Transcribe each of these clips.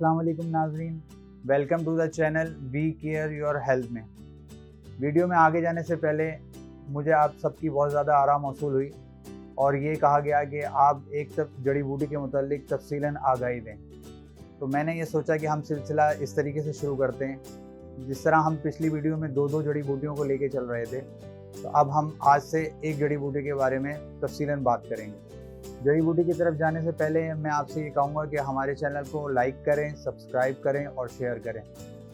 अस्सलाम वालेकुम नाज़रीन, welcome to the channel we care your health में। वीडियो में आगे जाने से पहले मुझे आप सबकी बहुत ज़्यादा आराम मौसूल हुई और ये कहा गया कि आप एक जड़ी बूटी के मुतालिक तफसीलन आगाही दें। तो मैंने ये सोचा कि हम सिलसिला इस तरीके से शुरू करते हैं, जिस तरह हम पिछली वीडियो में दो जड़ी बूटियों को लेके चल रहे थे, तो अब हम आज से एक जड़ी बूटी के बारे में तफसीलन बात करेंगे। जड़ी बूटी की तरफ जाने से पहले मैं आपसे ये कहूँगा कि हमारे चैनल को लाइक करें, सब्सक्राइब करें और शेयर करें,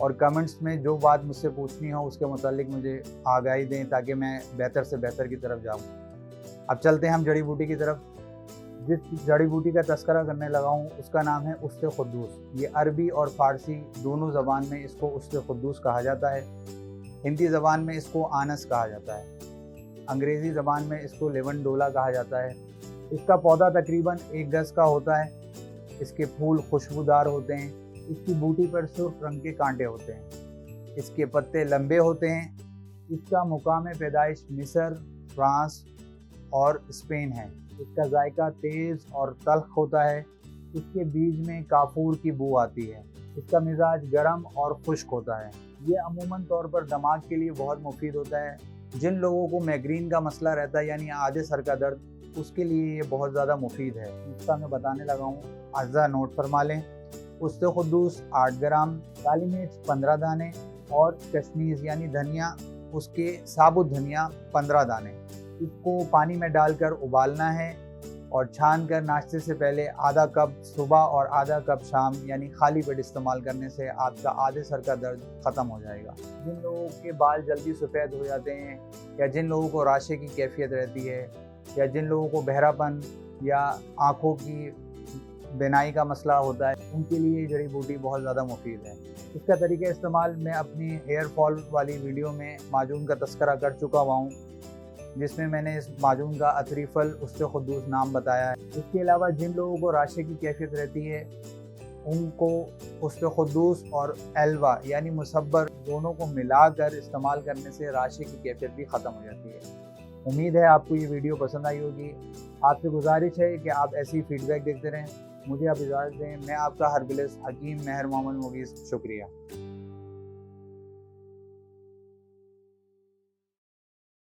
और कमेंट्स में जो बात मुझसे पूछनी हो उसके मुतालिक मुझे आगाही दें ताकि मैं बेहतर से बेहतर की तरफ जाऊँ। अब चलते हैं हम जड़ी बूटी की तरफ। जिस जड़ी बूटी का तस्करा करने लगा हूँ उसका नाम है उस्ते खुद्दूस। ये अरबी और फ़ारसी दोनों ज़बान में इसको उस्ते खुद्दूस कहा जाता है। हिंदी ज़बान में इसको आनस कहा जाता है। अंग्रेज़ी ज़बान में इसको लेवनडोला कहा जाता है। इसका पौधा तकरीबन 1 गज़ का होता है। इसके फूल खुशबूदार होते हैं। इसकी बूटी पर सुर्ख रंग के कांटे होते हैं। इसके पत्ते लंबे होते हैं। इसका मुकाम पैदाइश मिस्र, फ्रांस और स्पेन है। इसका जायका तेज़ और तल्ख होता है। इसके बीज में काफूर की बू आती है। इसका मिजाज गर्म और खुश्क होता है। ये अमूमन तौर पर दिमाग के लिए बहुत मुफीद होता है। जिन लोगों को माइग्रेन का मसला रहता है यानी आधे सर का दर्द, उसके लिए ये बहुत ज़्यादा मुफीद है। इसका मैं बताने लगा हूँ, अज़ा नोट फरमा लें। उस्ते खुद्दूस 8 ग्राम, काली मिर्च 15 दाने और कशनीज़ यानी धनिया, उसके साबुत धनिया 15 दाने। इसको पानी में डालकर उबालना है और छान कर नाश्ते से पहले आधा कप सुबह और आधा कप शाम यानी खाली पेट इस्तेमाल करने से आपका आधे सर का दर्द ख़त्म हो जाएगा। जिन लोगों के बाल जल्दी सफ़ेद हो जाते हैं, या जिन लोगों को राशे की कैफियत रहती है, या जिन लोगों को बहरापन या आँखों की बिनाई का मसला होता है, उनके लिए ये जड़ी बूटी बहुत ज़्यादा मुफीद है। इसका तरीका इस्तेमाल मैं अपनी हेयर फॉल वाली वीडियो में माजून का तस्करा कर चुका हुआ हूँ, जिसमें मैंने इस माजून का अतरीफल उस्ते खुद्दूस नाम बताया है। इसके अलावा जिन लोगों को राशे की कैफियत रहती है, उनको उस्ते खुद्दूस और एल्वा यानी मुसब्बर दोनों को मिलाकर इस्तेमाल करने से राशे की कैफियत भी ख़त्म हो जाती है। उम्मीद है आपको ये वीडियो पसंद आई होगी। आपसे गुजारिश है कि आप ऐसी फीडबैक देखते रहें। मुझे आप इजाज़त दें। मैं आपका हरबिलिस हकीम महर मोहम्मद मुगीस, शुक्रिया।